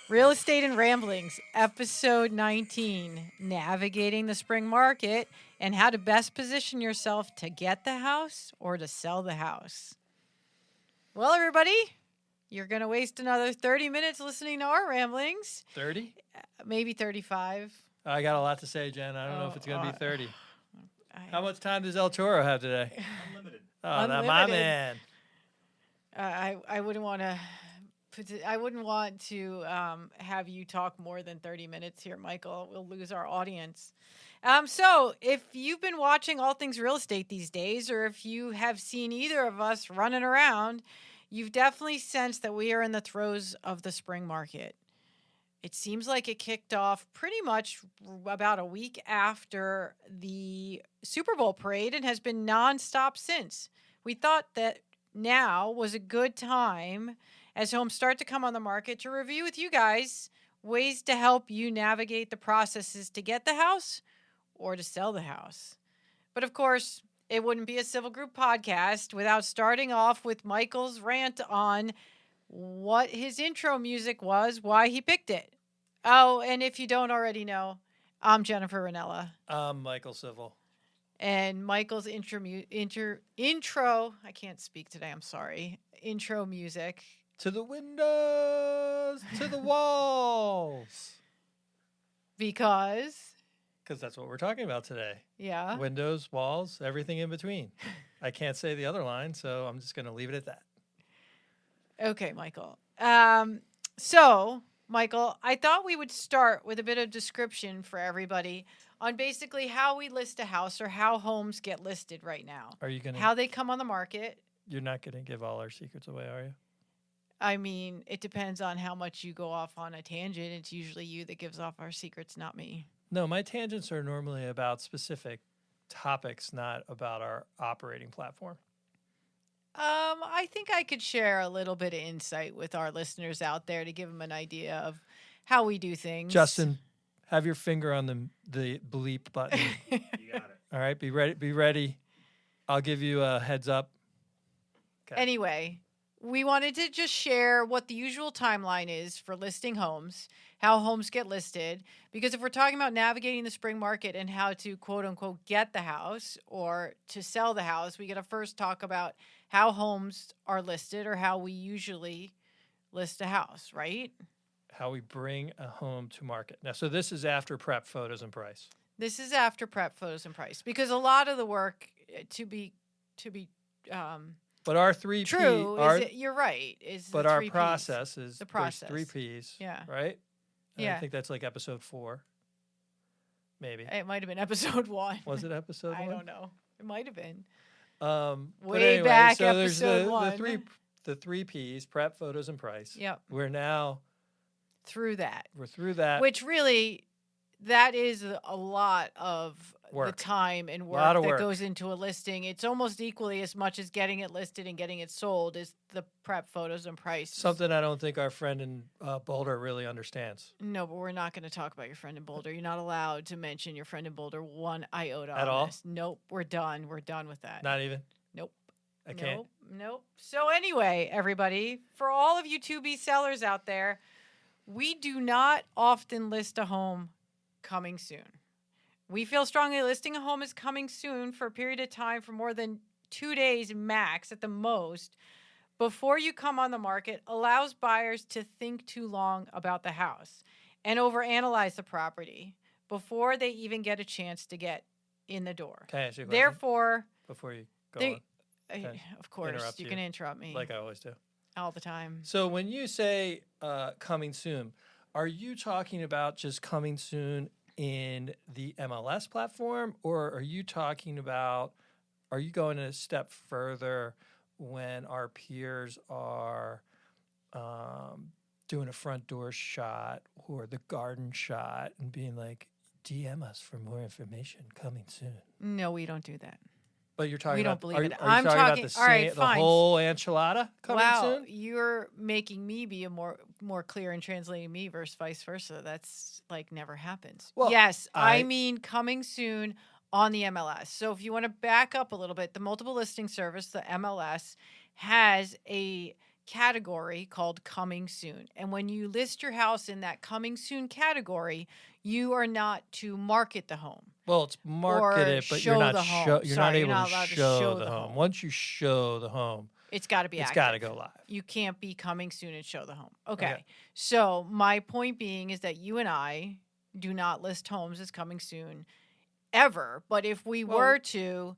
Real Estate and Ramblings, episode 19, navigating the spring market and how to best position yourself to get the house or to sell the house. Well, everybody, you're going to waste another 30 minutes listening to our ramblings, 30? maybe 35. I got a lot to say, Jen. I don't know if it's going to be 30. How much time does El Toro have today? Unlimited. Oh, now my man. I wouldn't want to. I wouldn't want to have you talk more than 30 minutes here, Michael. We'll lose our audience. So if you've been watching All Things Real Estate these days, or if you have seen either of us running around, you've definitely sensed that we are in the throes of the spring market. It seems like it kicked off pretty much about a week after the Super Bowl parade and has been nonstop since. We thought that now was a good time as homes start to come on the market to review with you guys ways to help you navigate the processes to get the house or to sell the house. But of course, it wouldn't be a Sivel Group podcast without starting off with Michael's rant on what his intro music was, why he picked it. Oh, and if you don't already know, I'm Jennifer Ranella. I'm Michael Sivel. And Michael's intro, I can't speak today, I'm sorry. Intro music. To the windows, to the walls. Because that's what we're talking about today. Yeah. Windows, walls, everything in between. I can't say the other line, so I'm just going to leave it at that. Okay, Michael. So, Michael, I thought we would start with a bit of description for everybody on basically how we list a house or how homes get listed right now. Are you going to? How they come on the market. You're not going to give all our secrets away, are you? I mean, it depends on how much you go off on a tangent. It's usually you that gives off our secrets, not me. No, my tangents are normally about specific topics, not about our operating platform. I think I could share a little bit of insight with our listeners out there to give them an idea of how we do things. Justin, have your finger on the bleep button. You got it. All right, be ready. Be ready. I'll give you a heads up. Okay. Anyway, we wanted to just share what the usual timeline is for listing homes, how homes get listed, because if we're talking about navigating the spring market and how to quote unquote get the house or to sell the house, we got to first talk about how homes are listed or how we usually list a house, right? How we bring a home to market. Now, so this is after prep, photos, and price. This is after prep, photos, and price, because a lot of the work to be but our 3 true P, you're right. Is but the our 3 process Ps. is The process. 3 Ps. Yeah. Right. And Yeah. I think that's like episode 4. Maybe it might have been episode 1. Was it episode 1? I don't know. It might have been. Way back, so episode there's 1. the 3 Ps: prep, photos, and price. Yep. We're now through that. We're through that. Which really, that is a lot of work. The time and work that goes into a listing. It's almost equally as much as getting it listed and getting it sold is the prep, photos, and price. Something I don't think our friend in Boulder really understands. No, but we're not going to talk about your friend in Boulder. You're not allowed to mention your friend in Boulder one iota at all. This. Nope, we're done. We're done with that. Not even. Nope. I can't. Nope. So anyway, everybody, for all of you 2B sellers out there, we do not often list a home coming soon. We feel strongly listing a home is coming soon for a period of time for more than 2 days max at the most before you come on the market allows buyers to think too long about the house and overanalyze the property before they even get a chance to get in the door. Can I ask you a question? Therefore, before you go on, of course, you can interrupt me. Like I always do. All the time. So when you say coming soon, are you talking about just coming soon in the MLS platform, or are you talking about, are you going a step further when our peers are doing a front door shot or the garden shot and being like, DM us for more information coming soon? No, we don't do that. But you're talking we about, don't believe it. I'm talking about all right, the whole enchilada coming soon? Wow, you're making me be a more clear and translating me versus vice versa. That's like never happens. Well, yes, I mean coming soon on the MLS. So if you want to back up a little bit, the multiple listing service, the MLS, has a category called coming soon. And when you list your house in that coming soon category, you are not to market the home Well, it's or marketed, but you're show not the home. you're not Sorry, you're able to not allowed to show show the the home. home. Once you show the home, It's got to be it's active. got to go live. You can't be coming soon and show the home. Okay. Okay. So my point being is that you and I do not list homes as coming soon ever. But if we Well, were to,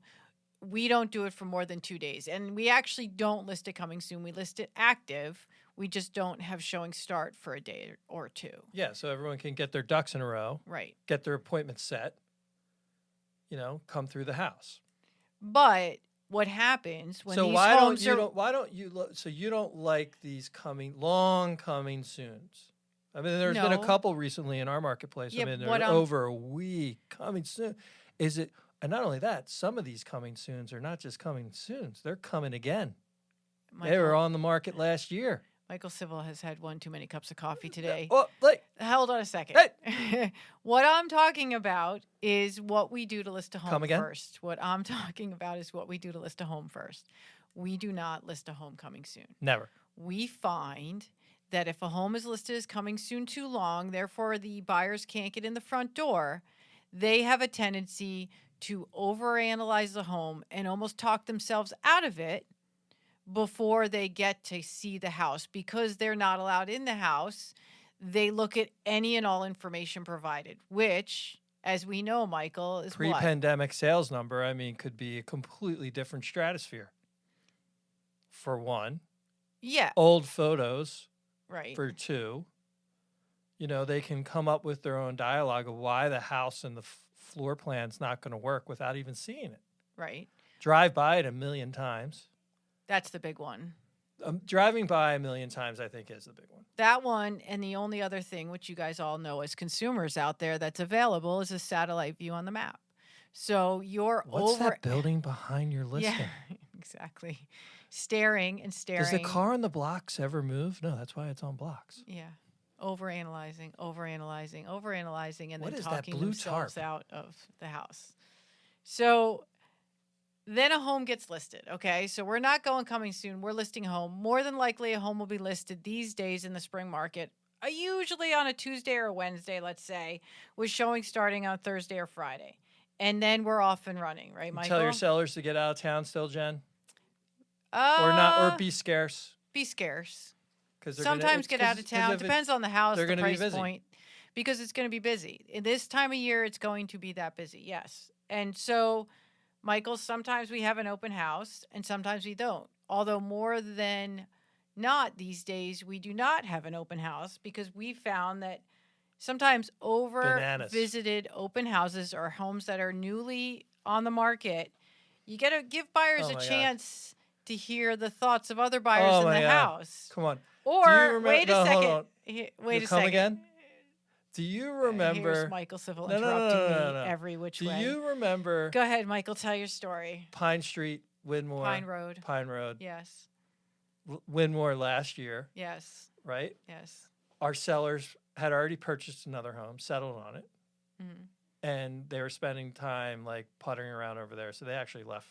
we don't do it for more than 2 days. And we actually don't list it coming soon. We list it active. We just don't have showing start for a day or two. Yeah, so everyone can get their ducks in a row, Right. get their appointment set, come through the house. But what happens when So these why homes don't you so you don't like these long coming soons? I mean, there's been a No. couple recently in our marketplace. Yeah, I mean, what they're I'm- over a week coming soon. Is it? And not only that, some of these coming soons are not just coming soons; they're coming again. They were on the market last year. Michael Sivel has had one too many cups of coffee today. Oh, like, Hold on a second. What I'm talking about is what we do to list a home Come again? first. What I'm talking about is what we do to list a home first. We do not list a home coming soon. never. We find that if a home is listed as coming soon too long, therefore the buyers can't get in the front door, they have a tendency to overanalyze the home and almost talk themselves out of it before they get to see the house. Because they're not allowed in the house, they look at any and all information provided, which, as we know, Michael, is what? Pre-pandemic sales number, I mean, could be a completely different stratosphere. For one, Yeah, old photos. right. For two, they can come up with their own dialogue of why the house and the floor plan's not going to work without even seeing it. Right. Drive by it a million times. That's the big one. Driving by a million times, I think, is the big one. That one, and the only other thing, which you guys all know as consumers out there that's available, is a satellite view on the map. So you're What's that building behind your listing? Yeah, exactly. Staring and staring. Does the car on the blocks ever move? No, that's why it's on blocks. Yeah. Overanalyzing, and What then is that talking blue themselves tarp? out of the house. So then a home gets listed. Okay. So we're not going coming soon. We're listing a home. More than likely, a home will be listed these days in the spring market, usually on a Tuesday or a Wednesday, let's say, with showing starting on Thursday or Friday. And then we're off and running, right, Michael? Tell your sellers to get out of town still, Jen? Or not, or be scarce. Be scarce. Because Sometimes get out of town. Depends on the house, they're the gonna be price busy. point, because it's going to be busy. In this time of year, it's going to be that busy. Yes. And so, Michael, sometimes we have an open house and sometimes we don't. Although more than not these days, we do not have an open house because we found that sometimes visited open houses or homes that are newly on the market, you got to give buyers a chance to hear the thoughts of other buyers in the house. Come on. Or wait a second. Hold on. Wait a Come second. again? Do you remember? Here's Michael Sivel interrupting me every which way. Do you remember? Go ahead, Michael. Tell your story. Pine Street, Winmore. Pine Road. Yes. Yes. Winmore last year. Yes. Right? Yes. Our sellers had already purchased another home, settled on it, Mm-hmm. and they were spending time like puttering around over there. So they actually left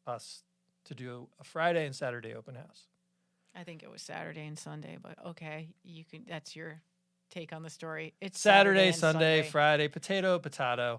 us to do a Friday and Saturday open house. I think it was Saturday and Sunday, but okay, you can. That's your take on the story. It's Saturday, and Sunday, Friday, potato.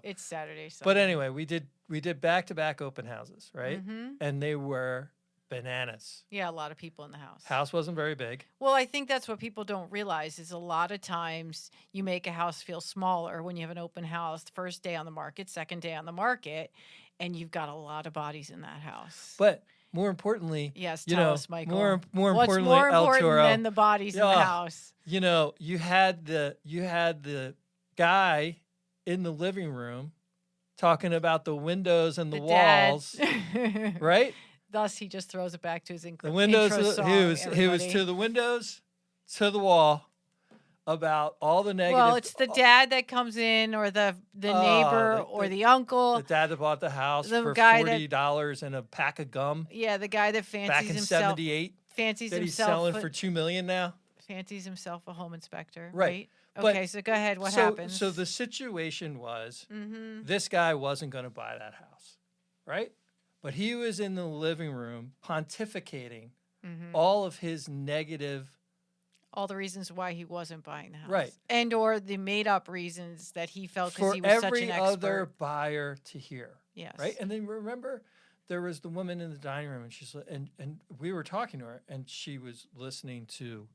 It's Saturday, Sunday. But anyway, we did back-to-back open houses, right? Mm-hmm. And they were bananas. Yeah, a lot of people in the house. House wasn't very big. Well, I think that's what people don't realize is a lot of times you make a house feel smaller when you have an open house, first day on the market, second day on the market, and you've got a lot of bodies in that house. But more importantly, yes, tell us, Michael. More What's importantly, more important El Toro, than the bodies in the house? You had the guy in the living room talking about the windows and the walls, right? Thus, he just throws it back to his the windows. He was to the windows, to the wall, about all the negative. Well, it's the dad that comes in, or the neighbor, or the uncle. The dad that bought the house for $40 and a pack of gum. Yeah, the guy that fancies back in himself. '78. Fancies that himself. He's selling for $2 million now. Fancies himself a home inspector. Right. Okay, so go ahead. What happens? So the situation was, this guy wasn't going to buy that house, right? But he was in the living room pontificating all of his negative, all the reasons why he wasn't buying the house. Right. And or the made up reasons that he felt because for he was such every an expert. other buyer to hear. Yes. Right. And then remember, there was the woman in the dining room, and she's and we were talking to her, and she was listening to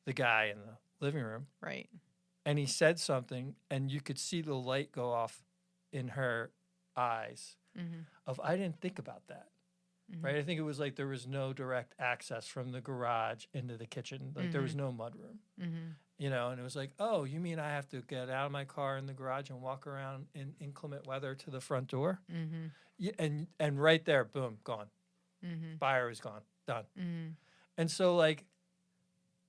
the guy in the living room. Right. And he said something, and you could see the light go off in her eyes of, I didn't think about that. Right. I think it was like there was no direct access from the garage into the kitchen. Like there was no mudroom, you know, and it was like, oh, you mean I have to get out of my car in the garage and walk around in inclement weather to the front door? Yeah, and right there, boom, gone. Buyer is gone, done. And so, like,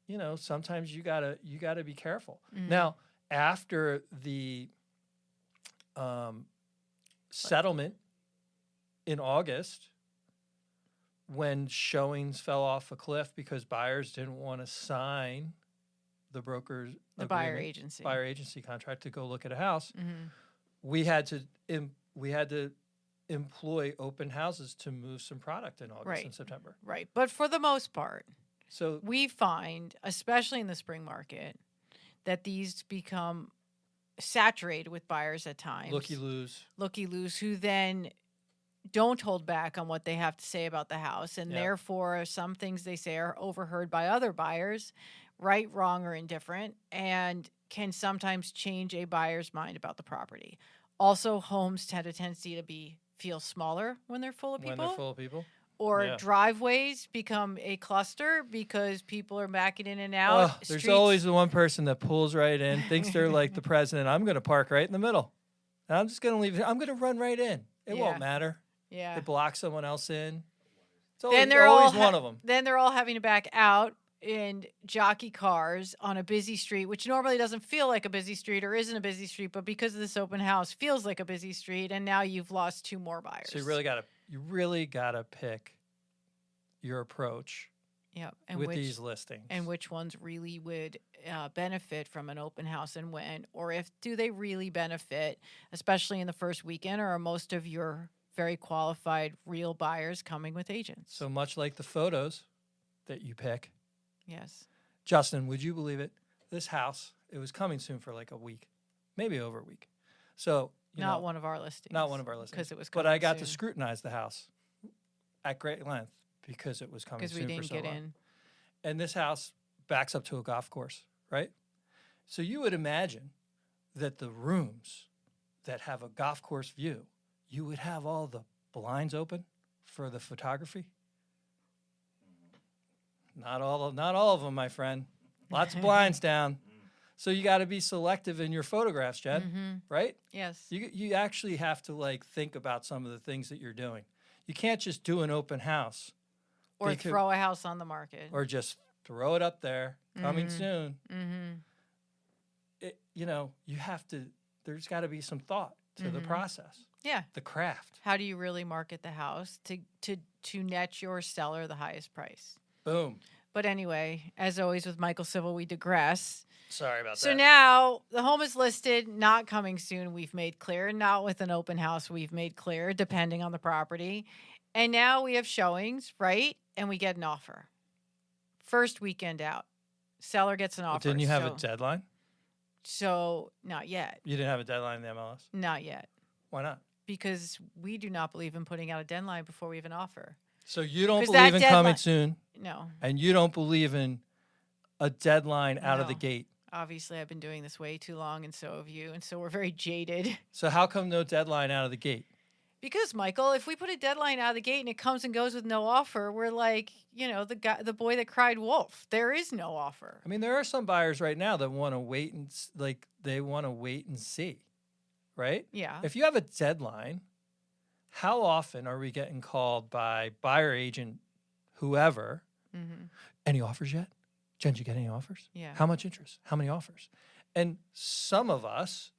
you know, sometimes you gotta be careful. Now, after the settlement in August, when showings fell off a cliff because buyers didn't want to sign the broker's buyer agency contract to go look at a house, we had to employ open houses to move some product in August and September. Right. But for the most part, so we find, especially in the spring market, that these become saturated with buyers at times. Looky-loos, who then don't hold back on what they have to say about the house, and therefore some things they say are overheard by other buyers, right, wrong, or indifferent, and can sometimes change a buyer's mind about the property. Also, homes have a tendency to feel smaller when they're full of people. Or driveways become a cluster because people are backing in and out. There's always the one person that pulls right in, thinks they're like the president. I'm going to park right in the middle. And I'm just going to leave. I'm going to run right in. It won't matter. Yeah. It blocks someone else in. It's always one of them. Then they're all having to back out in jockey cars on a busy street, which normally doesn't feel like a busy street or isn't a busy street, but because of this open house, feels like a busy street, and now you've lost 2 more buyers. So you really gotta pick your approach. And with these listings, and which ones really would benefit from an open house, and when, or if do they really benefit, especially in the first weekend, or are most of your very qualified real buyers coming with agents? So much like the photos that you pick. Yes. Justin, would you believe it? This house, it was coming soon for like a week, maybe over a week. So not one of our listings. Not one of our listings. Because it was coming But I got soon. to scrutinize the house at great length because it was coming soon for so long. Because we didn't get in. And this house backs up to a golf course, right? So you would imagine that the rooms that have a golf course view, you would have all the blinds open for the photography. Not all of them, my friend. Lots of blinds down. So you got to be selective in your photographs, Jen, right? Yes. You actually have to like think about some of the things that you're doing. You can't just do an open house. Or throw a house on the market. Or just throw it up there, coming soon. You have to, there's got to be some thought to the process. Yeah. The craft. How do you really market the house to net your seller the highest price? Boom. But anyway, as always with Michael Sivel, we digress. Sorry about that. So now the home is listed, not coming soon, we've made clear. Not with an open house, we've made clear, depending on the property. And now we have showings, right? And we get an offer. First weekend out. Seller gets an offer. Didn't you have a deadline? So, not yet. You didn't have a deadline in the MLS? Not yet. Why not? Because we do not believe in putting out a deadline before we have an offer. So you don't believe in coming soon? No. And you don't believe in a deadline out of the gate? Obviously, I've been doing this way too long, and so have you, and so we're very jaded. So how come no deadline out of the gate? Because, Michael, if we put a deadline out of the gate and it comes and goes with no offer, we're like, the boy that cried wolf. There is no offer. I mean, there are some buyers right now that want to wait and see, right? Yeah. If you have a deadline, how often are we getting called by buyer agent, whoever, any offers yet? Jen, did you get any offers? Yeah. How much interest? How many offers? And some of us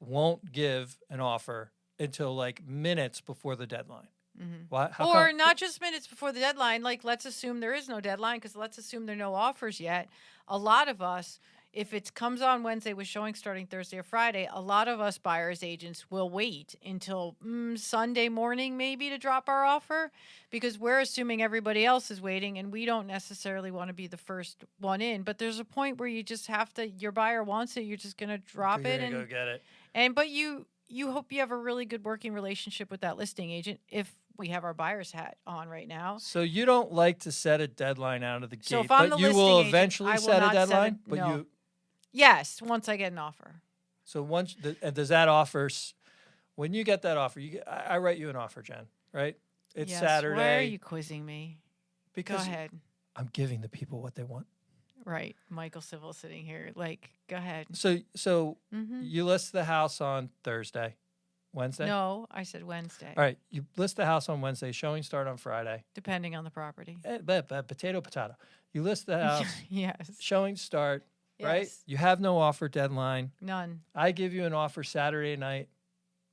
won't give an offer until like minutes before the deadline. Or not just minutes before the deadline. Like, let's assume there is no deadline, because let's assume there are no offers yet. A lot of us, if it comes on Wednesday with showing starting Thursday or Friday, a lot of us buyers agents will wait until Sunday morning maybe to drop our offer, because we're assuming everybody else is waiting and we don't necessarily want to be the first one in. But there's a point where you just have to, your buyer wants it, you're just going to drop You're it gonna go get it. but you hope you have a really good working relationship with that listing agent if we have our buyer's hat on right now. So you don't like to set a deadline out of the So gate, if I'm but the you will listing agent, eventually I will set a not set a- deadline. But no. you Yes, once I get an offer. so once and does that offer when you get that offer, I write you an offer, Jen, right? It's Yes. Saturday. Why are you quizzing me? Because Go ahead. I'm giving the people what they want. Right. Michael Sivel sitting here. Like, go ahead. So Mm-hmm. you list the house on Thursday, Wednesday? No, I said Wednesday. All right, you list the house on Wednesday, showing start on Friday. Depending on the property. But potato. You list the house, Yes. showing start, right? Yes. You have no offer deadline. None. I give you an offer Saturday night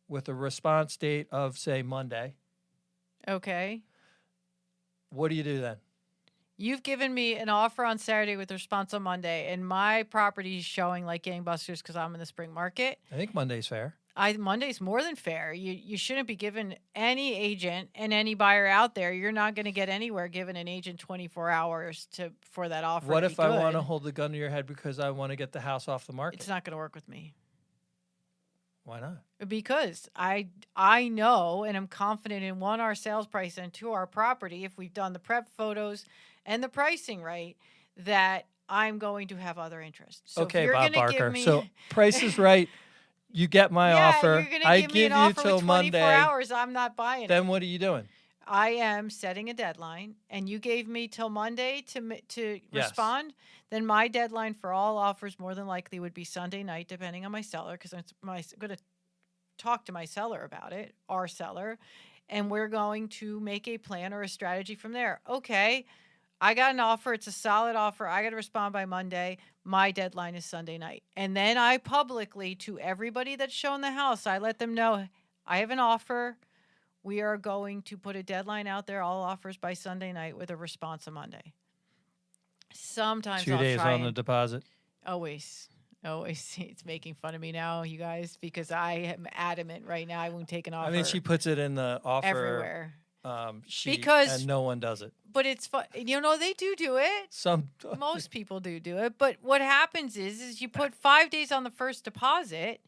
with a response date of, say, Monday. Okay. What do you do then? You've given me an offer on Saturday with a response on Monday, and my property is showing like gangbusters because I'm in the spring market. I think Monday's fair. Monday's more than fair. You shouldn't be giving any agent and any buyer out there. You're not going to get anywhere giving an agent 24 hours for that offer. What to if be I good. want to hold the gun to your head because I want to get the house off the market? It's not going to work with me. Why not? Because I know and I'm confident in, one, our sales price, and two, our property, if we've done the prep photos and the pricing right, that I'm going to have other interests. So Okay, if you're Bob gonna Barker. Give me, So price is right. You get my offer. You're gonna I give me give an you offer till with 24 Monday. hours. I'm not buying it. Then what are you doing? I am setting a deadline, and you gave me till Monday to Yes. respond. Then my deadline for all offers more than likely would be Sunday night, depending on my seller, because I'm going to talk to my seller about it, our seller, and we're going to make a plan or a strategy from there. Okay, I got an offer. It's a solid offer. I got to respond by Monday. My deadline is Sunday night. And then I publicly, to everybody that's shown the house, I let them know I have an offer. We are going to put a deadline out there, all offers by Sunday night, with a response on Monday. Sometimes 2 I'll days try on the deposit. Always. It's making fun of me now, you guys, because I am adamant right now I won't take an offer. I mean, she puts it in the offer everywhere. sheet, Because- and no one does it. But it's fun. They do it. Most people do it. But what happens is you put 5 days on the first deposit,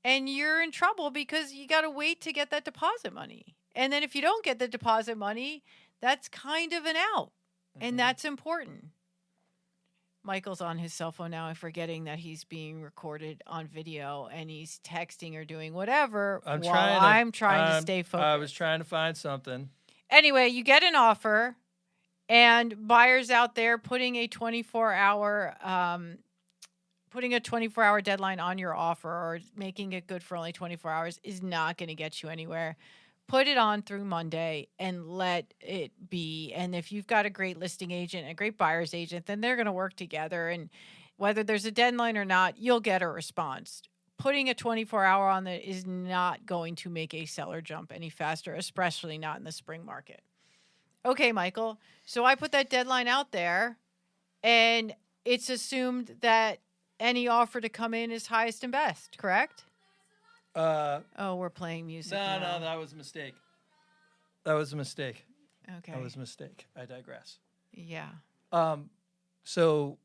and you're in trouble because you got to wait to get that deposit money. And then if you don't get the deposit money, that's kind of an out. And that's important. Michael's on his cell phone now and forgetting that he's being recorded on video, and he's texting or doing whatever I'm trying to stay focused. I was trying to find something. Anyway, you get an offer, and buyers out there putting a 24-hour deadline on your offer, or making it good for only 24 hours, is not going to get you anywhere. Put it on through Monday and let it be. And if you've got a great listing agent, a great buyer's agent, then they're going to work together. And whether there's a deadline or not, you'll get a response. Putting a 24-hour on that is not going to make a seller jump any faster, especially not in the spring market. Okay, Michael. So I put that deadline out there, and it's assumed that any offer to come in is highest and best, correct? We're playing music now. No, that was a mistake. That was a mistake. Okay. That was a mistake. I digress. Yeah. So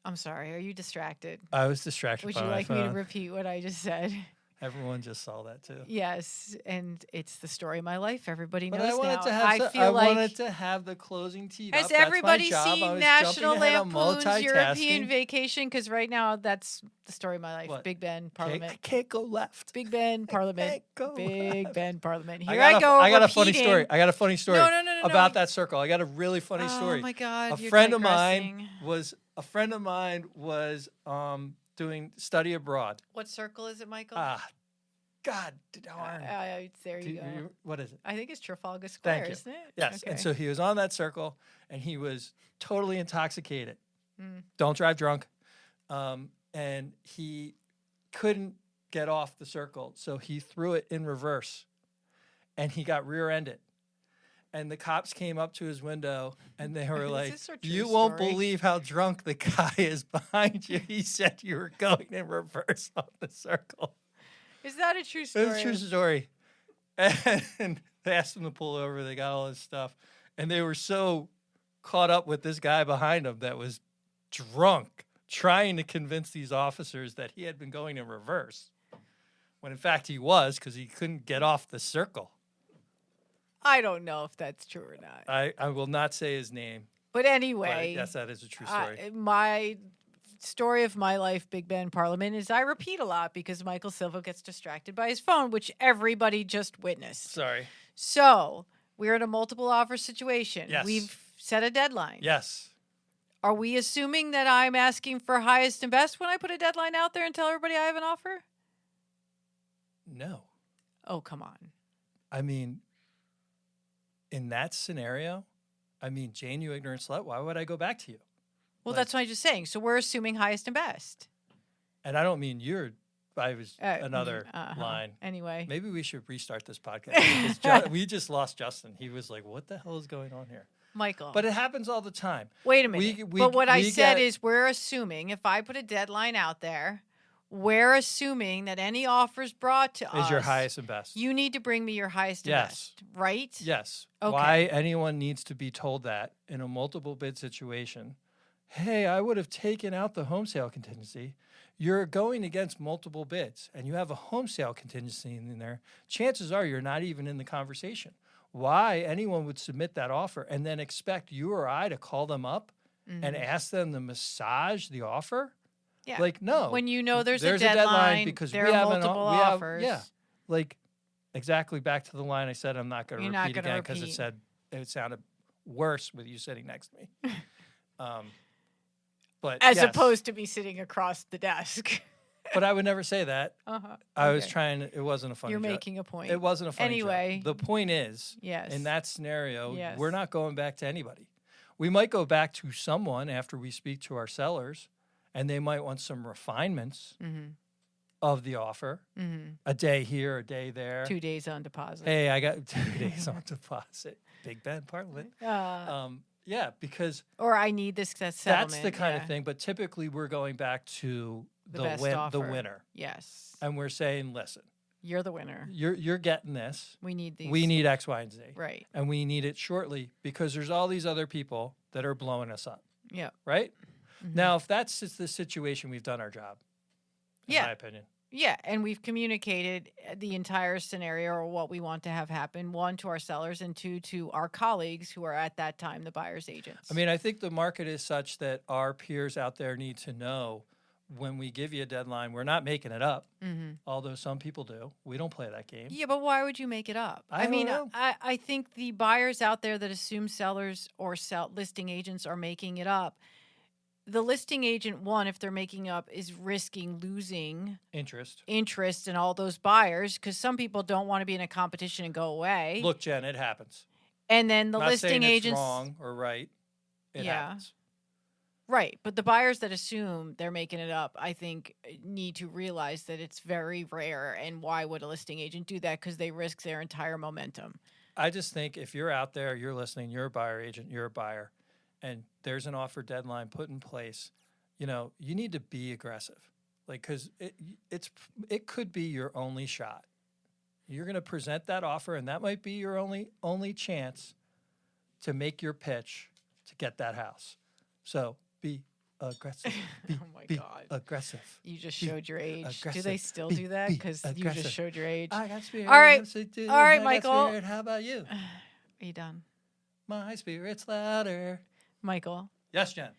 I'm sorry. Are you distracted? I was distracted Would by you my like me to phone. repeat what I just said? Everyone just saw that too. Yes, and it's the story of my life. Everybody But knows I wanted now. to have. I feel like, wanted to have the closing teed has up. That's my everybody job. I seen was National jumping ahead on Lampoon's European multitasking. Vacation? Because right now that's the story of my life. What? Big Ben Parliament. I can't go left. Big Ben Parliament. can't go Big left. Ben Parliament. Here I got a funny repeating. story. I got a funny story No, about that circle. I got a really funny story. Oh my God! A you're friend of digressing. mine was doing study abroad. What circle is it, Michael? God darn. There you go. What is it? I think it's Trafalgar Square, Thank you. isn't it? Yes. Okay. And so he was on that circle, and he was totally intoxicated. Mm. Don't drive drunk. And he couldn't get off the circle, so he threw it in reverse, and he got rear-ended. And the cops came up to his window and they were Is like, this a true "You won't story? believe how drunk the guy is behind you. He said you were going in reverse on the circle." Is that a true It's story? a true story. And they asked him to pull over. They got all his stuff. And they were so caught up with this guy behind him that was drunk, trying to convince these officers that he had been going in reverse. When in fact he was, because he couldn't get off the circle. I don't know if that's true or not. I will not say his name. But anyway, But yes, that is a true story. My story of my life, Big Ben Parliament, is I repeat a lot because Michael Silva gets distracted by his phone, which everybody just witnessed. Sorry. So we're in a multiple offer situation. Yes. We've set a deadline. Yes. Are we assuming that I'm asking for highest and best when I put a deadline out there and tell everybody I have an offer? No. Oh, come on. I mean, in that scenario, Jane, you ignorant slut, why would I go back to you? Well, that's what I'm just saying. So we're assuming highest and best. And I don't mean you're, I was another line. Anyway. Maybe we should restart this podcast. Because we just lost Justin. He was like, what the hell is going on here? Michael. But it happens all the time. Wait a minute. But what I said is we're assuming if I put a deadline out there, we're assuming that any offers brought to us is your highest and best. You need to bring me your highest and best, right? Yes. Okay. Why anyone needs to be told that in a multiple bid situation, hey, I would have taken out the home sale contingency. You're going against multiple bids and you have a home sale contingency in there. Chances are you're not even in the conversation. Why anyone would submit that offer and then expect you or I to call them up and ask them to massage the offer? Yeah. Like, no. When you know there's a deadline because there we are have multiple offers. Yeah. Like, exactly back to the line I said I'm not going to You're not repeat gonna again because it sounded worse with you sitting next to me. But As yes. opposed to me sitting across the desk. But I would never say that. I was trying to, it wasn't a funny You're joke. making a point. It wasn't a funny Anyway. joke. The point is, Yes. in that scenario, Yes. we're not going back to anybody. We might go back to someone after we speak to our sellers, and they might want some refinements of the offer. A day here, a day there. 2 days on deposit. Hey, I got 2 days on deposit. Big Ben Parliament. Yeah, because or I need this settlement. that's the kind of thing. But typically, we're going back to the best offer. the winner. Yes. And we're saying, listen, you're the winner. You're getting this. We need these. We need X, Y, and Z. Right. And we need it shortly because there's all these other people that are blowing us up. Yeah. Right? Now, if that's just the situation, we've done our job, in my opinion. Yeah, and we've communicated the entire scenario or what we want to have happen, one, to our sellers, and two, to our colleagues who are at that time the buyer's agents. I think the market is such that our peers out there need to know when we give you a deadline, we're not making it up, although some people do. We don't play that game. Yeah, but why would you make it up? I don't know. I think the buyers out there that assume sellers or listing agents are making it up, the listing agent, one, if they're making up, is risking losing interest in all those buyers because some people don't want to be in a competition and go away. Look, Jen, it happens. And then the not listing saying agents, it's wrong or right. It happens. Right. But the buyers that assume they're making it up, I think, need to realize that it's very rare. And why would a listing agent do that? Because they risk their entire momentum. I just think if you're out there, you're listening, you're a buyer agent, you're a buyer, and there's an offer deadline put in place, you need to be aggressive. Like, because it could be your only shot. You're going to present that offer, and that might be your only chance to make your pitch to get that house. So be aggressive. Be God. Aggressive. You just showed your age. Aggressive. Do they still do that? Because you just showed your age. I got spirit. All right, Michael. Spirit. How about you? Are you done? My spirit's louder. Michael. Yes, Jen.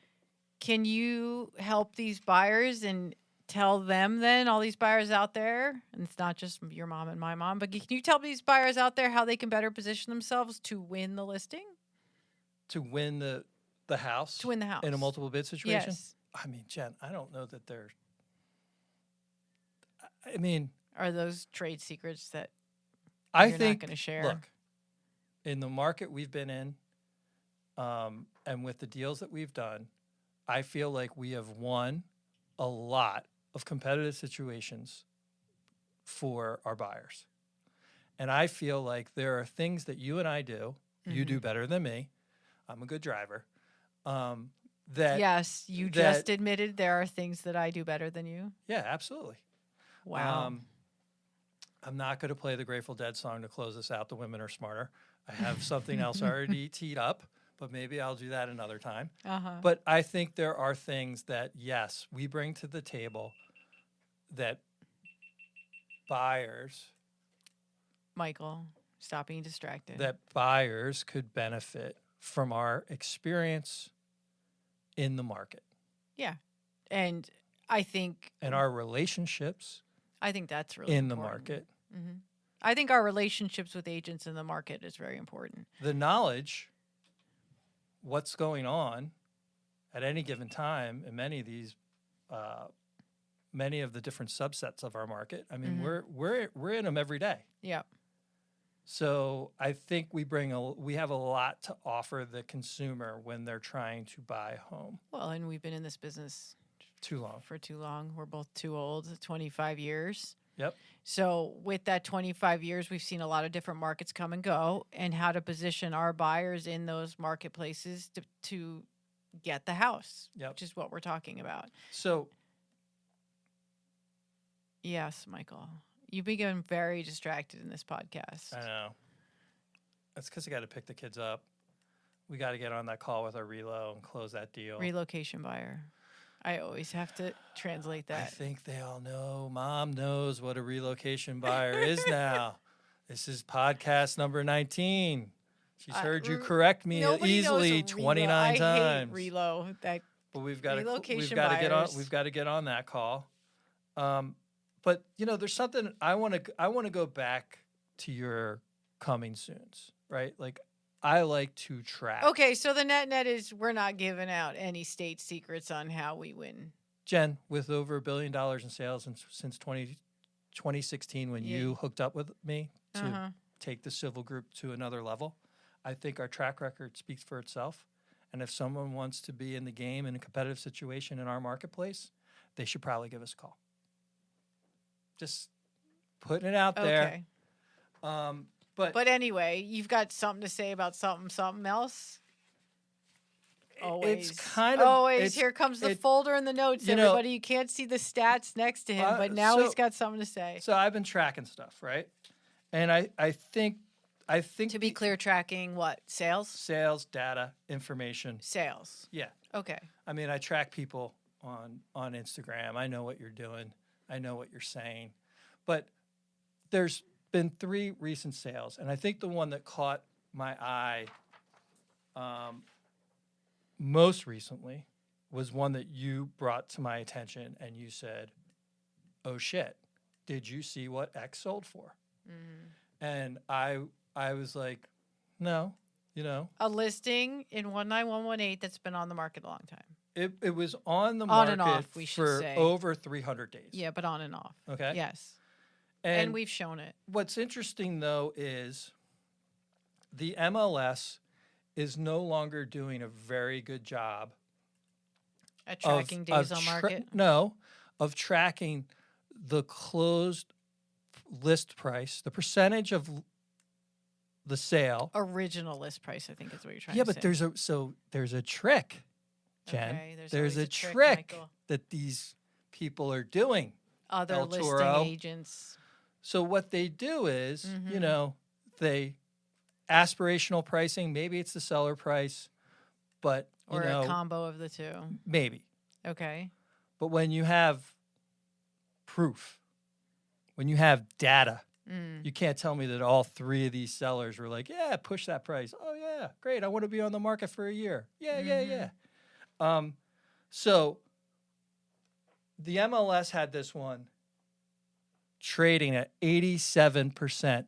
Can you help these buyers and tell them then, all these buyers out there, and it's not just your mom and my mom, but can you tell these buyers out there how they can better position themselves to win the listing? To win the house? To win the house. In a multiple bid situation? Yes. Jen, I don't know that they're... Are those trade secrets that you're not going to share? Look, in the market we've been in, and with the deals that we've done, I feel like we have won a lot of competitive situations for our buyers. And I feel like there are things that you and I do you do better than me. I'm a good driver. That Yes, you just admitted there are things that I do better than you. Yeah, absolutely. Wow. I'm not going to play the Grateful Dead song to close this out. The women are smarter. I have something else already teed up, but maybe I'll do that another time. But I think there are things that, yes, we bring to the table that buyers, Michael, stop being distracted. that buyers could benefit from our experience in the market. Yeah. And I think... And our relationships I think that's really in important. the market. I think our relationships with agents in the market is very important. The knowledge, what's going on at any given time in many of these, many of the different subsets of our market. I mean, we're in them every day. Yeah. So I think we have a lot to offer the consumer when they're trying to buy a home. Well, and we've been in this business for too long. We're both too old, 25 years. Yep. So with that 25 years, we've seen a lot of different markets come and go, and how to position our buyers in those marketplaces to get the house, which is what we're talking about. So, yes, Michael, you've become very distracted in this podcast. I know. That's because I got to pick the kids up. We got to get on that call with our relo and close that deal. Relocation buyer. I always have to translate that. I think they all know. Mom knows what a relocation buyer is now. This is podcast number 19. She's heard you correct me easily 29 times. I hate relo. But we've got to get on that call. But there's something I want to go back to your coming soons, right? Like, I like to track. Okay, so the net is we're not giving out any state secrets on how we win. Jen, with over $1 billion in sales since 2016, when you hooked up with me to take the Sivel Group to another level, I think our track record speaks for itself. And if someone wants to be in the game in a competitive situation in our marketplace, they should probably give us a call. Just putting it out there. But anyway, you've got something to say about something else? Always. It's kind of... Always. Here comes the folder and the notes, everybody. You can't see the stats next to him, but now he's got something to say. So I've been tracking stuff, right? And I think... To be clear, tracking what? Sales? Sales, data, information. Sales. Yeah. Okay. I mean, I track people on Instagram. I know what you're doing. I know what you're saying. But there's been 3 recent sales, and I think the one that caught my eye most recently was one that you brought to my attention, and you said, "Oh shit, did you see what X sold for?" And I was like, "No, a listing in 19118 that's been on the market a long time. It was on the market and off, we should for say. over 300 days. Yeah, but on and off. Okay. Yes. And we've shown it. What's interesting, though, is the MLS is no longer doing a very good job at tracking days on market? Of tracking the closed list price, the percentage of the sale. Original list price, I think is what you're trying to say. Yeah, but there's a trick, Jen. Okay, there's a trick that these people are doing. Other listing agents. So what they do is, they aspirational pricing. Maybe it's the seller price, but or a combo of the two. Maybe. Okay. But when you have proof, when you have data, you can't tell me that all 3 of these sellers were like, "Yeah, push that price. Oh yeah, great. I want to be on the market for a year. Yeah. So the MLS had this one trading at 87%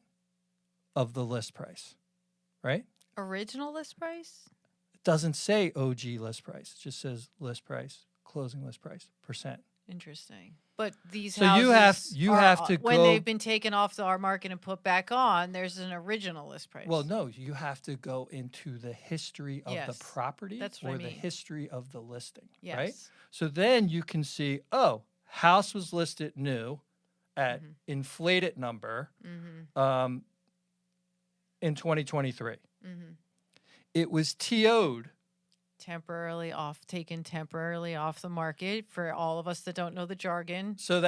of the list price, right? Original list price? It doesn't say OG list price. It just says list price, closing list price, percent. Interesting. But these so houses you have to when go, they've been taken off our market and put back on, there's an original list price. Well, no, you have to go into the history of the property or the history of the listing, right? So then you can see, house was listed new at inflated number in 2023. Mm-hmm. It was TO'd. Taken temporarily off the market for all of us that don't know the jargon. So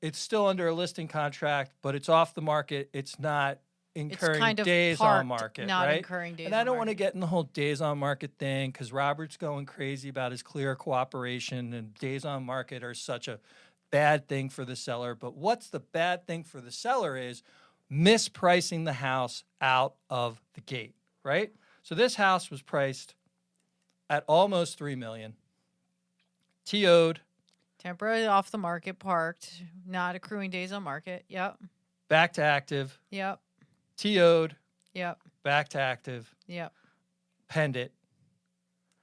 it's still under a listing contract, but it's off the market. It's not incurring It's kind of days parked, on market, not right? incurring days And I on don't want to market. get in the whole days on market thing because Robert's going crazy about his clear cooperation, and days on market are such a bad thing for the seller. But what's the bad thing for the seller is mispricing the house out of the gate, right? So this house was priced at almost $3 million, TO'd, Temporarily off the market, parked, not accruing days on market. Yep. back to active, Yep. TO'd, Yep. back to active, Yep. penned it,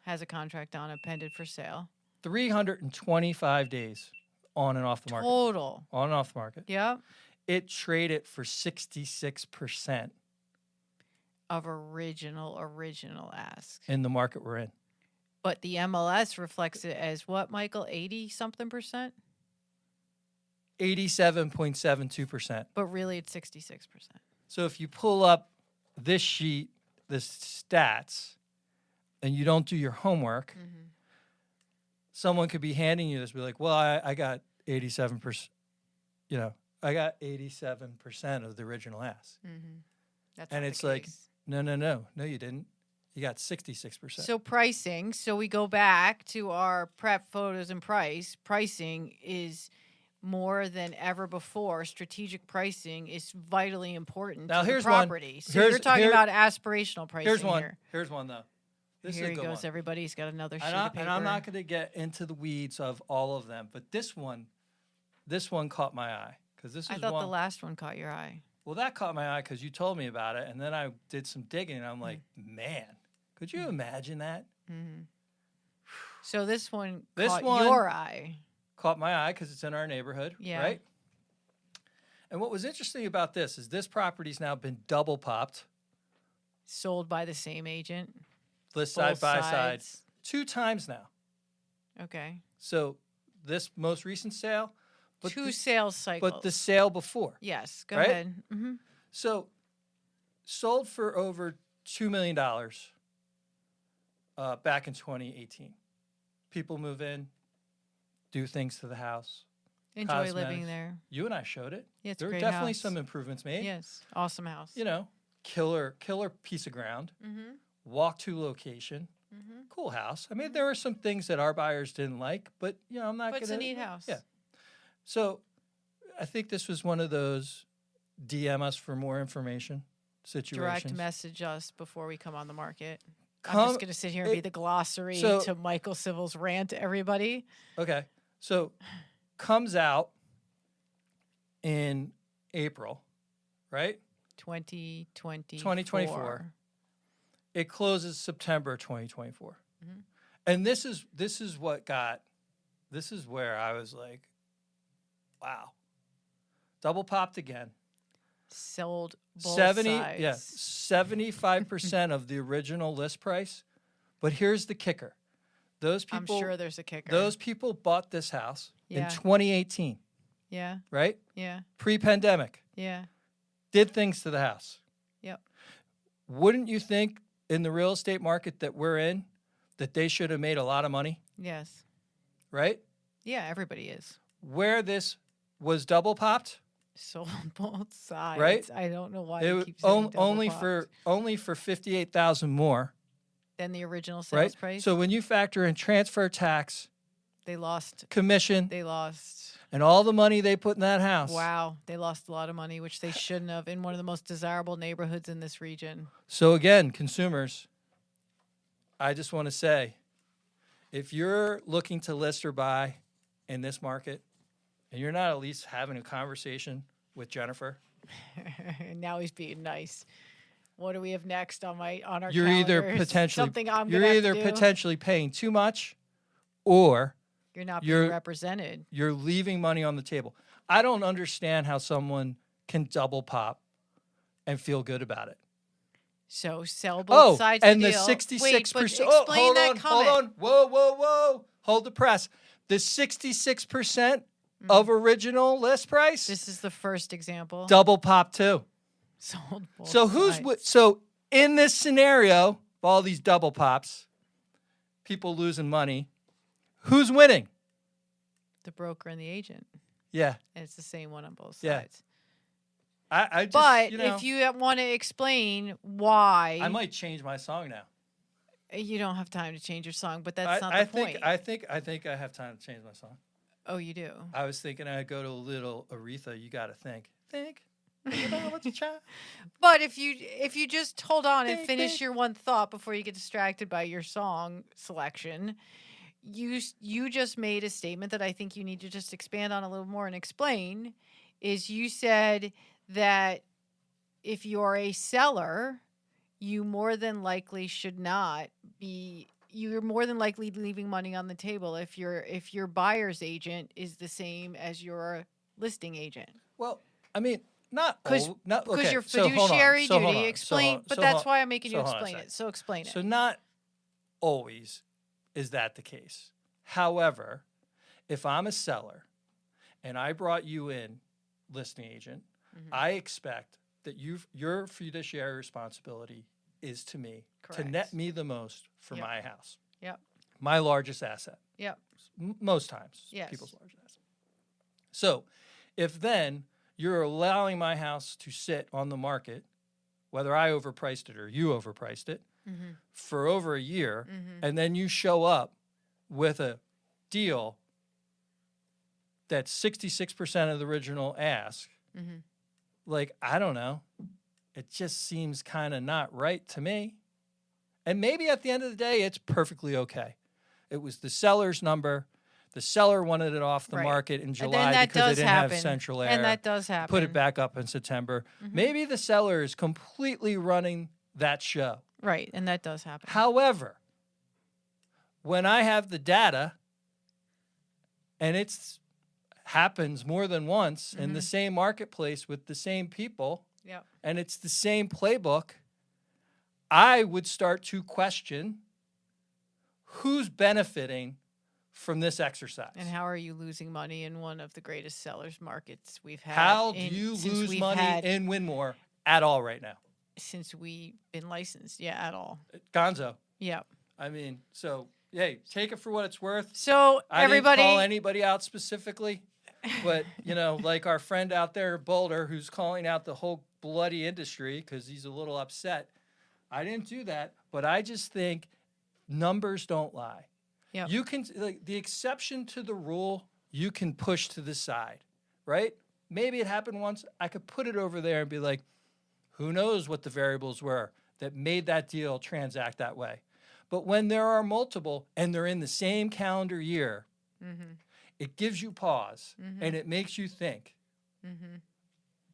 Has a contract on it, pended for sale. 325 days on and off the market. Total. On and off the market. Yep. It traded for 66% Of original ask. in the market we're in. But the MLS reflects it as what, Michael? 80 something percent? 87.72%. But really it's 66%. So if you pull up this sheet, the stats, and you don't do your homework, Mm-hmm. someone could be handing you this, be like, well, I got 87%, I got 87% of the original ask. Mm-hmm. That's And not it's the like, case. no, you didn't. You got 66%. So pricing, so we go back to our prep photos and price. Pricing is more than ever before. Strategic pricing is vitally important Now, to the here's one. property. So you're talking about aspirational pricing Here's one. here. Here's one, though. This Here is a he good goes, one. everybody. He's got another sheet And, of paper. and I'm not going to get into the weeds of all of them, but this one caught my eye. Because this I is thought one. the last one caught your eye. Well, that caught my eye because you told me about it, and then I did some digging, and I'm like, man, could you imagine that? Mm-hmm. So this one This caught one- your eye. Caught my eye because it's in our neighborhood, Yeah. right? And what was interesting about this is this property's now been double popped, Sold by the same agent. list Both side by side, sides. 2 times now. Okay. So this most recent sale, but Two the, sales cycles. but the sale before. Yes, go right? ahead. Mm-hmm. So sold for over $2 million back in 2018. People move in, do things to the house. Enjoy living Cosmetics. there. You and I showed it. Yeah, it's There a were great definitely house. some improvements made. Yes, awesome house. Killer piece of ground. Mm-hmm. Walk to location. Mm-hmm. Cool house. I mean, there were some things that our buyers didn't like, but I'm not But gonna. it's a neat house. Yeah. So, I think this was one of those DM us for more information situations. Direct message us before we come on the market. I'm Come- just going to sit here and be the glossary so- to Michael Sivel's rant, everybody. Okay. So, comes out in April, right? 2024. It closes September 2024. Mhm. And this is where I was like, wow. Double popped again. Sold both 75% of the original list price. But here's the kicker. Those I'm people sure there's a kicker. those people bought this house in Yeah. 2018, Yeah, right? yeah, Pre-pandemic. yeah. Did things to the house. Yep. Wouldn't you think in the real estate market that we're in that they should have made a lot of money, Yes. right? Yeah, everybody is. Where this was double popped, Sold both sides. Right? I don't know why it you was keep saying double only popped. for 58,000 more, Than the original sales right? price. So when you factor in transfer tax, they lost. commission, They lost. and all the money they put in that house. Wow, they lost a lot of money, which they shouldn't have in one of the most desirable neighborhoods in this region. So again, consumers, I just want to say, if you're looking to list or buy in this market, and you're not at least having a conversation with Jennifer, And now he's being nice. What do we have next on our you're either calendars? potentially Something I'm you're gonna have either to do? potentially paying too much, or You're not you're- being represented. you're leaving money on the table. I don't understand how someone can double pop and feel good about it. So sell both sides of and the the deal. 66%. Wait, but explain that comment. Hold on. Whoa. Hold the press. The 66% of original list price, This is the first example. double pop too. Sold both So sides. so in this scenario of all these double pops, people losing money, who's winning? The broker and the agent. Yeah. And it's the same one on both Yeah. sides. I just, But you know, if you want to explain why, I might change my song now. you don't have time to change your song, but that's not the I point. think I have time to change my song. Oh, you do? I was thinking I'd go to a little Aretha. You got to think about what you try. But if you just hold on and Think, finish think. your one thought before you get distracted by your song selection, you just made a statement that I think you need to just expand on a little more and explain. Is you said that if you're a seller, you more than likely should not be. You're more than likely leaving money on the table if your buyer's agent is the same as your listing agent. Well, I mean, not Because okay. your So hold on. fiduciary So hold duty. on. Explain, but So that's hold- why I'm making you so hold on a explain second. it. So explain So it. not always is that the case. However, if I'm a seller and I brought you in, listing agent, Mhm. I expect that your fiduciary responsibility is to me to net Correct. me the most for Yep. my house, Yep. my largest asset. Yep. Most times, Yes. people's largest asset. So, if then you're allowing my house to sit on the market, whether I overpriced it or you overpriced it, Mm-hmm. for over a year, Mm-hmm. and then you show up with a deal that's 66% of the original ask, Mm-hmm. like, I don't know. It just seems kind of not right to me. And maybe at the end of the day, it's perfectly okay. It was the seller's number. The seller wanted it off the Right. market in And July then that because they does didn't happen. have central air. And that does happen. Put it back up in September. Mhm. Maybe the seller is completely running that show. Right, and that does happen. However, when I have the data and it's happens more than once in the same marketplace with the same people, Yep. and it's the same playbook, I would start to question who's benefiting from this exercise. And how are you losing money in one of the greatest sellers markets we've had? How do you lose money in Winmore at all right now? Since we've been licensed? Yeah, at all. Gonzo. Yep. I mean, so, hey, take it for what it's worth. So I everybody, didn't call anybody out specifically, but, like our friend out there, Boulder, who's calling out the whole bloody industry because he's a little upset. I didn't do that, but I just think numbers don't lie. Yep. You can, the exception to the rule, you can push to the side, right? Maybe it happened once. I could put it over there and be like, who knows what the variables were that made that deal transact that way. But when there are multiple and they're in the same calendar year, it gives you pause and it makes you think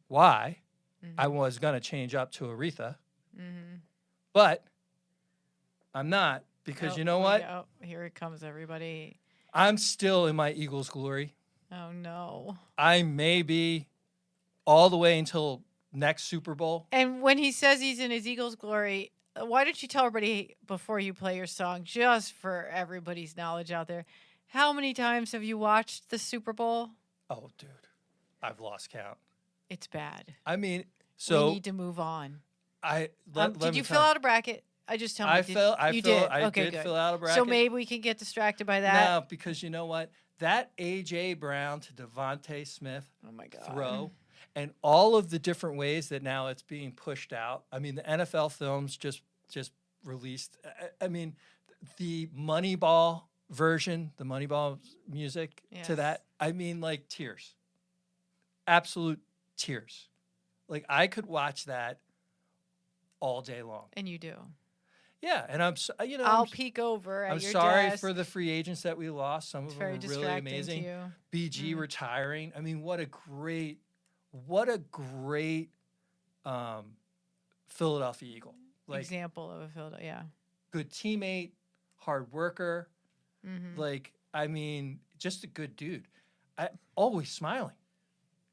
why I was going to change up to Aretha, but I'm not because you know what? Oh, here it comes, everybody. I'm still in my Eagles glory. Oh, no. I may be all the way until next Super Bowl. And when he says he's in his Eagles glory, why don't you tell everybody before you play your song, just for everybody's knowledge out there, how many times have you watched the Super Bowl? Oh, dude, I've lost count. It's bad. I mean, so we need to move on. Did you fill out a bracket? I just tell me. I did fill out a bracket. So maybe we can get distracted by that. No, because you know what? That A.J. Brown to Devontae Smith Oh my God. throw and all of the different ways that now it's being pushed out. I mean, the NFL films just released. I mean, the Moneyball version, the Moneyball music to Yes. that. I mean, like tears. Absolute tears. Like I could watch that all day long. And you do. Yeah, and I'll peek over at I'm your sorry desk. for the free agents that we lost. Some It's of them very were really distracting amazing. to you. BG retiring. I mean, what a great Philadelphia Eagle. Like Example of a field. Yeah. good teammate, hard worker. Mm-hmm. Like I mean, just a good dude. Always smiling.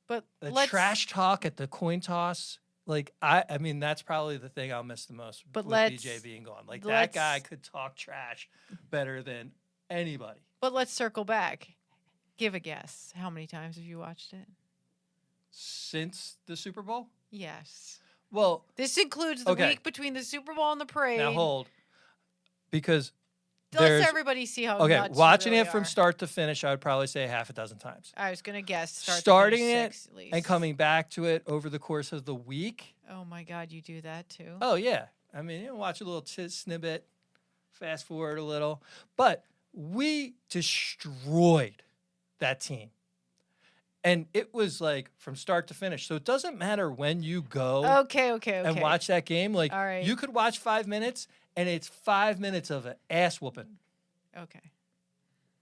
But The let's trash talk at the coin toss. Like I mean, that's probably the thing I'll miss the most But with let's- BJ being gone. Like that let's- guy could talk trash better than anybody. But let's circle back. Give a guess. How many times have you watched it? Since the Super Bowl? Yes. Well, This includes the okay. week between the Super Bowl and the parade. Now hold, because Let's there's everybody see how okay. nuts you Watching really it from are. start to finish, I would probably say half a dozen times. I was gonna guess Starting it six, at least. and coming back to it over the course of the week. Oh my God, you do that too? Oh yeah, I mean, you know, watch a little snippet, fast forward a little, but we destroyed that team. And it was like from start to finish. So it doesn't matter when you go Okay. and watch that game. Like, All right. you could watch 5 minutes, and it's 5 minutes of an ass whooping. Okay.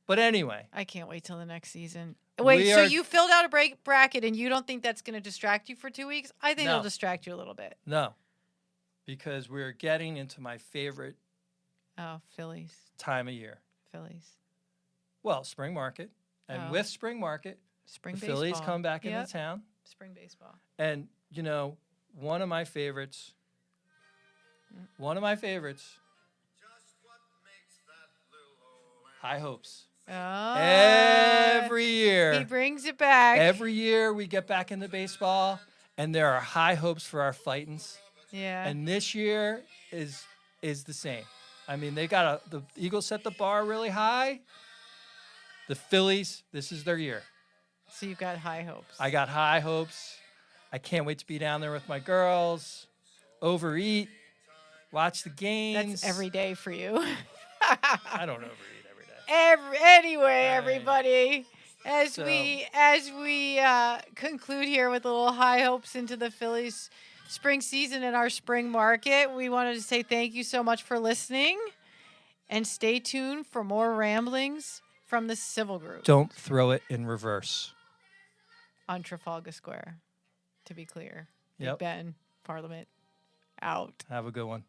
But anyway, I can't wait till the next season. Wait, so you filled out a bracket, and you don't think that's going to distract you for 2 weeks? I think it'll distract you a little bit. No, because we're getting into my favorite Phillies. time of year. Phillies. Well, spring market. And with spring market, spring the baseball. Phillies come back into town. Spring baseball. And, you know, one of my favorites. High hopes. Oh, every year. He brings it back. Every year we get back into baseball, and there are high hopes for our fightins. Yeah. And this year is the same. I mean, the Eagles set the bar really high. The Phillies, this is their year. So you've got high hopes. I got high hopes. I can't wait to be down there with my girls, overeat, watch the games. That's every day for you. I don't overeat every day. Anyway, everybody, as we conclude here with a little high hopes into the Phillies spring season and our spring market, we wanted to say thank you so much for listening, and stay tuned for more ramblings from the Sivel Group. Don't throw it in reverse. On Trafalgar Square, to be clear. Yep. Big Ben, Parliament, out. Have a good one.